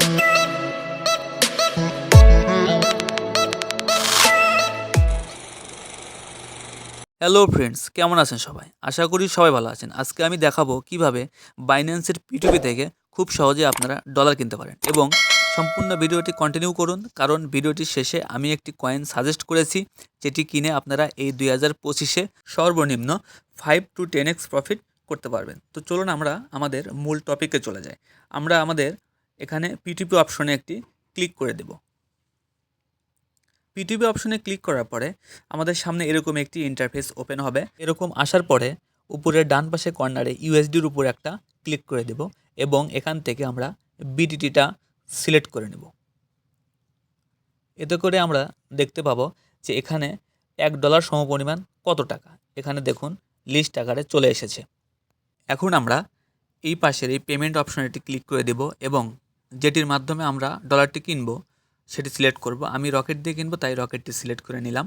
Hello friends, কেমন আছেন সবাই? আশা করি সবাই ভালো আছেন। আজকে আমি দেখাবো কিভাবে বাইন্যান্সের P2P থেকে খুব সহজে আপনারা ডলার কিনতে পারেন এবং সম্পূর্ণ ভিডিওটি কন্টিনিউ করুন, কারণ ভিডিওটির শেষে আমি একটি কয়েন সাজেস্ট করেছি যেটি কিনে আপনারা এই 2025-এ সর্বনিম্ন 5 to 10x প্রফিট করতে পারবেন। তো চলুন আমরা আমাদের মূল টপিকে চলে যাই। আমরা আমাদের এখানে P2P অপশনে একটি ক্লিক করে দেব। P2P অপশনে ক্লিক করার পরে আমাদের সামনে এরকম একটি ইন্টারফেস ওপেন হবে। এরকম আসার পরে উপরের ডান পাশে কর্নারে ইউএসডির উপর একটা ক্লিক করে দেব এবং এখান থেকে আমরা বিটিটিটা সিলেক্ট করে নেব। এতে করে আমরা দেখতে পাবো যে এখানে $1 সমপরিমাণ কত টাকা, এখানে দেখুন লিস্ট আকারে চলে এসেছে। এখন আমরা এই পাশের এই পেমেন্ট অপশনটি ক্লিক করে দেব এবং যেটির মাধ্যমে আমরা ডলারটি কিনবো সেটি সিলেক্ট করব। আমি রকেট দিয়ে কিনবো, তাই রকেটটি সিলেক্ট করে নিলাম।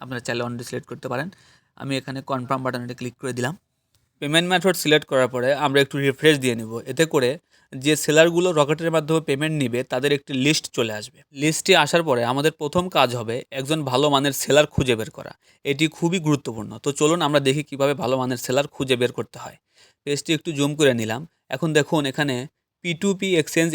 আপনারা চাইলে অন্যটি সিলেক্ট করতে পারেন। আমি এখানে কনফার্ম বাটনটি ক্লিক করে দিলাম। পেমেন্ট মেথড সিলেক্ট করার পরে আমরা একটু রিফ্রেশ দিয়ে নেব। এতে করে যে সেলারগুলো রকেটের মাধ্যমে পেমেন্ট নেবে তাদের একটি লিস্ট চলে আসবে। লিস্টটি আসার পরে আমাদের প্রথম কাজ হবে একজন ভালো মানের সেলার খুঁজে বের করা। এটি খুবই গুরুত্বপূর্ণ। তো চলুন আমরা দেখি কিভাবে ভালো মানের সেলার খুঁজে বের করতে হয়। পেজটি একটু জুম করে নিলাম। এখন দেখুন এখানে P2P এক্সচেঞ্জ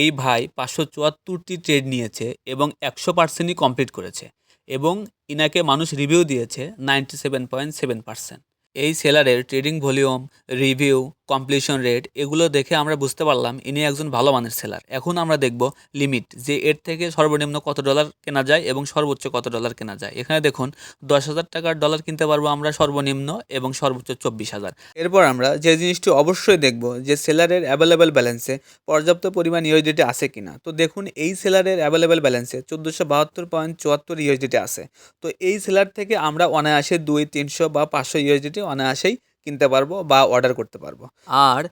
এই ভাই 574টি ট্রেড নিয়েছে এবং 100%ই কমপ্লিট করেছে এবং ইনাকে মানুষ রিভিউ দিয়েছে 97.7%। এই সেলারের trading volume, review, completion rate এগুলো দেখে আমরা বুঝতে পারলাম ইনি একজন ভালো মানের সেলার। এখন আমরা দেখব লিমিট, যে এর থেকে সর্বনিম্ন কত ডলার কেনা যায় এবং সর্বোচ্চ কত ডলার কেনা যায়। এখানে দেখুন 10,000 টাকার ডলার কিনতে পারবো আমরা সর্বনিম্ন এবং সর্বোচ্চ 24,000। এরপর আমরা যে জিনিসটি অবশ্যই দেখব যে সেলারের অ্যাভেলেবেল ব্যালেন্সে পর্যাপ্ত পরিমাণ ইউএসডিটি আছে কিনা। তো দেখুন এই সেলারের অ্যাভেলেবেল ব্যালেন্সে 1472.74 ইউএসডিটি আছে। তো এই সেলার থেকে আমরা অনায়াসে 200-300 বা 500 ইউএসডিটি অনায়াসেই কিনতে পারবো বা অর্ডার করতে পারবো। আর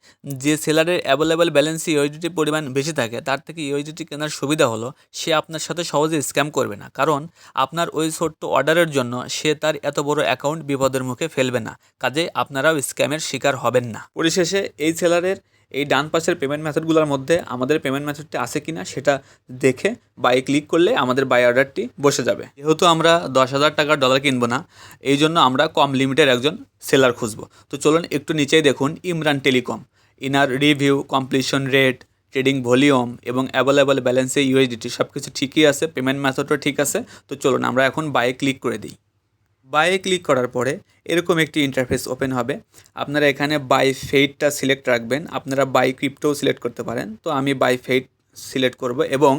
যে সেলারের অ্যাভেলেবেল ব্যালেন্সে ইউএসডিটির পরিমাণ বেশি থাকে তার থেকে ইউএসডিটি কেনার সুবিধা হলো সে আপনার সাথে সহজে স্ক্যাম করবে না, কারণ আপনার ওই ছোট্ট অর্ডারের জন্য সে তার এত বড় অ্যাকাউন্ট বিপদের মুখে ফেলবে না। কাজেই আপনারাও স্ক্যামের শিকার হবেন না। পরিশেষে এই সেলারের এই ডান পাশের পেমেন্ট মেথডগুলোর মধ্যে আমাদের পেমেন্ট মেথডটি আছে কিনা সেটা দেখে বাই ক্লিক করলে আমাদের বাই অর্ডারটি বসে যাবে। যেহেতু আমরা 10,000 টাকার ডলার কিনবো না, এই জন্য আমরা কম লিমিটের একজন সেলার খুঁজবো। তো চলুন একটু নিচেই দেখুন Imran telecom, inner review, completion rate, trading volume এবং অ্যাভেলেবল ব্যালেন্সে ইউএসডিটি সব কিছু ঠিকই আছে, পেমেন্ট মেথডও ঠিক আছে। তো চলুন আমরা এখন বাই ক্লিক করে দিই। বাইয়ে ক্লিক করার পরে এরকম একটি ইন্টারফেস ওপেন হবে। আপনারা এখানে বাই ফেইটটা সিলেক্ট রাখবেন, আপনারা বাই ক্রিপ্টোও সিলেক্ট করতে পারেন। তো আমি বাই ফেইট সিলেক্ট করব এবং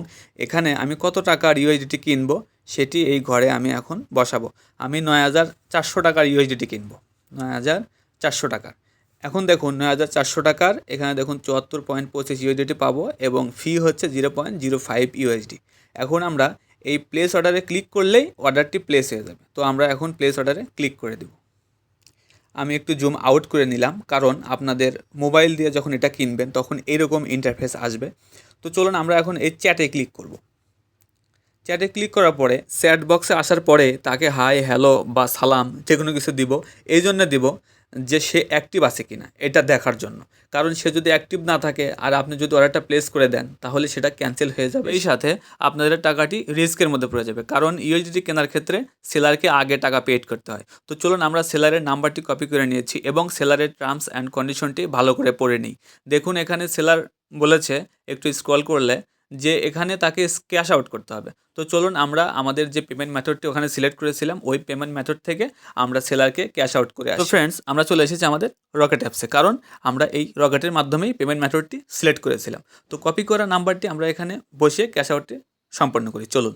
এখানে আমি কত টাকার ইউএসডিটি কিনবো সেটি এই ঘরে আমি এখন বসাবো। আমি 9,400 টাকার ইউএসডিটি কিনবো, 9,400 টাকার। এখন দেখুন 9,400 টাকার এখানে দেখুন 74.25 ইউএসডিটি পাবো এবং ফি হচ্ছে 0.05 ইউএসডি। এখন আমরা এই প্লেস অর্ডারে ক্লিক করলেই অর্ডারটি প্লেস হয়ে যাবে। তো আমরা এখন প্লেস অর্ডারে ক্লিক করে দেব। আমি একটু জুম আউট করে নিলাম, কারণ আপনাদের মোবাইল দিয়ে যখন এটা কিনবেন তখন এরকম ইন্টারফেস আসবে। তো চলুন আমরা এখন এই চ্যাটে ক্লিক করব। চ্যাটে ক্লিক করার পরে চ্যাট বক্সে আসার পরে তাকে হাই, হ্যালো বা সালাম যে কোনো কিছু দিব। এই জন্য দিব যে সে অ্যাক্টিভ আছে কিনা এটা দেখার জন্য, কারণ সে যদি অ্যাক্টিভ না থাকে আর আপনি যদি অর্ডারটা প্লেস করে দেন তাহলে সেটা ক্যান্সেল হয়ে যাবে। এই সাথে আপনাদের টাকাটি রিস্কের মধ্যে পড়ে যাবে, কারণ ইউএসডিটি কেনার ক্ষেত্রে সেলারকে আগে টাকা পেড করতে হয়। তো চলুন আমরা সেলারের নাম্বারটি কপি করে নিয়েছি এবং সেলারের টার্মস অ্যান্ড কন্ডিশনটি ভালো করে পড়ে নিই। দেখুন এখানে সেলার বলেছে একটু স্ক্রল করলে যে এখানে তাকে ক্যাশ আউট করতে হবে। তো চলুন আমরা আমাদের যে পেমেন্ট মেথডটি ওখানে সিলেক্ট করেছিলাম ওই পেমেন্ট মেথড থেকে আমরা সেলারকে ক্যাশ আউট করে আসি। তো ফ্রেন্ডস, আমরা চলে এসেছি আমাদের রকেট অ্যাপসে, কারণ আমরা এই রকেটের মাধ্যমেই পেমেন্ট মেথডটি সিলেক্ট করেছিলাম। তো কপি করা নাম্বারটি আমরা এখানে বসে ক্যাশ আউটটি সম্পন্ন করি। চলুন।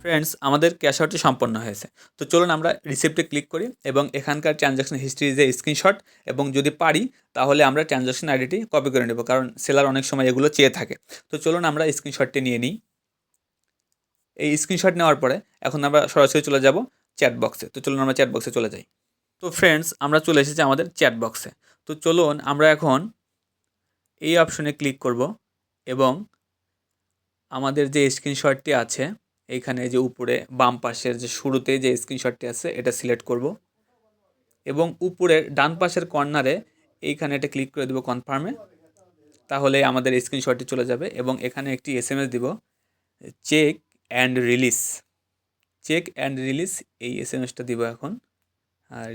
ফ্রেন্ডস, আমাদের ক্যাশ আউটটি সম্পন্ন হয়েছে। তো চলুন আমরা রিসিপ্টে ক্লিক করি এবং এখানকার ট্রানজ্যাকশন হিস্ট্রি যে স্ক্রিনশট এবং যদি পারি তাহলে আমরা ট্রানজ্যাকশন আইডিটি কপি করে নেব, কারণ সেলার অনেক সময় এগুলো চেয়ে থাকে। তো চলুন আমরা স্ক্রিনশটটি নিয়ে নিই এই স্ক্রিনশট নেওয়ার পরে এখন আমরা সরাসরি চলে যাব চ্যাট বক্সে। তো চলুন আমরা চ্যাট বক্সে চলে যাই। তো ফ্রেন্ডস, আমরা চলে এসেছি আমাদের চ্যাট বক্সে। তো চলুন আমরা এখন এই অপশনে ক্লিক করব এবং আমাদের যে স্ক্রিনশটটি আছে এইখানে যে উপরে বাম পাশের যে শুরুতে যে স্ক্রিনশটটি আছে এটা সিলেক্ট করব এবং উপরের ডান পাশের কর্নারে এইখানে এটা ক্লিক করে দেব কনফার্মে। তাহলে আমাদের স্ক্রিনশটটি চলে যাবে এবং এখানে একটি SMS দিব, check and release. Check and release এই SMSটা দিব এখন,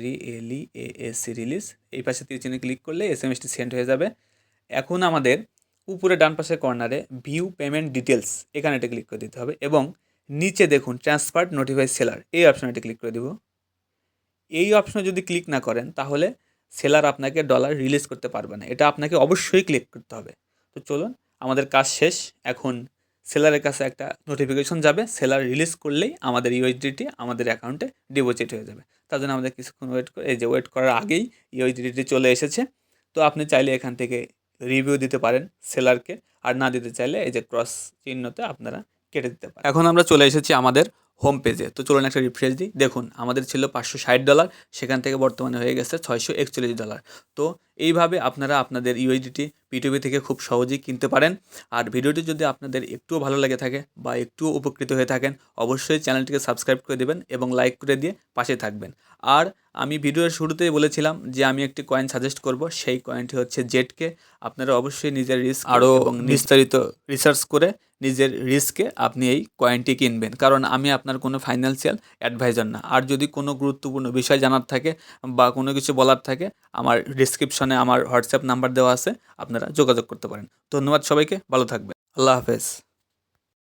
RELEAS রিলিজ। এই পাশে তীর চিহ্নে ক্লিক করলে SMSটি সেন্ড হয়ে যাবে। এখন আমাদের উপরে ডান পাশের কর্নারে ভিউ পেমেন্ট ডিটেলস এখানে এটা ক্লিক করে দিতে হবে এবং নিচে দেখুন ট্রান্সফার নোটিফাই সেলার এই অপশনে এটা ক্লিক করে দেব। এই অপশনে যদি ক্লিক না করেন তাহলে সেলার আপনাকে ডলার রিলিজ করতে পারবে না, এটা আপনাকে অবশ্যই ক্লিক করতে হবে। তো চলুন, আমাদের কাজ শেষ। এখন সেলারের কাছে একটা নোটিফিকেশন যাবে, সেলার রিলিজ করলেই আমাদের ইউএসডিটি আমাদের অ্যাকাউন্টে ডিপোজিট হয়ে যাবে। তার জন্য আমাদের কিছুক্ষণ ওয়েট করে, এই যে ওয়েট করার আগেই ইউএসডিটি চলে এসেছে। তো আপনি চাইলে এখান থেকে রিভিউ দিতে পারেন সেলারকে, আর না দিতে চাইলে এই যে ক্রস চিহ্নতে আপনারা কেটে দিতে পারেন। এখন আমরা চলে এসেছি আমাদের হোম পেজে। তো চলুন একটা রিফ্রেশ দিই। দেখুন আমাদের ছিল $560, সেখান থেকে বর্তমানে হয়ে গেছে $641। তো এইভাবে আপনারা আপনাদের ইউএসডিটি P2P থেকে খুব সহজেই কিনতে পারেন। আর ভিডিওটি যদি আপনাদের একটুও ভালো লেগে থাকে বা একটুও উপকৃত হয়ে থাকেন, অবশ্যই চ্যানেলটিকে সাবস্ক্রাইব করে দেবেন এবং লাইক করে দিয়ে পাশে থাকবেন। আর আমি ভিডিওর শুরুতেই বলেছিলাম যে আমি একটি কয়েন সাজেস্ট করব, সেই কয়েনটি হচ্ছে জেডকে। আপনারা অবশ্যই নিজের রিস্ক আরও বিস্তারিত রিসার্চ করে নিজের রিস্কে আপনি এই কয়েনটি কিনবেন, কারণ আমি আপনার কোনো ফাইন্যান্সিয়াল অ্যাডভাইজার না। আর যদি কোনো গুরুত্বপূর্ণ বিষয় জানার থাকে বা কোনো কিছু বলার থাকে, আমার ডিসক্রিপশনে আমার হোয়াটসঅ্যাপ নাম্বার দেওয়া আছে, আপনারা যোগাযোগ করতে পারেন। ধন্যবাদ সবাইকে, ভালো থাকবেন, আল্লাহ হাফেজ।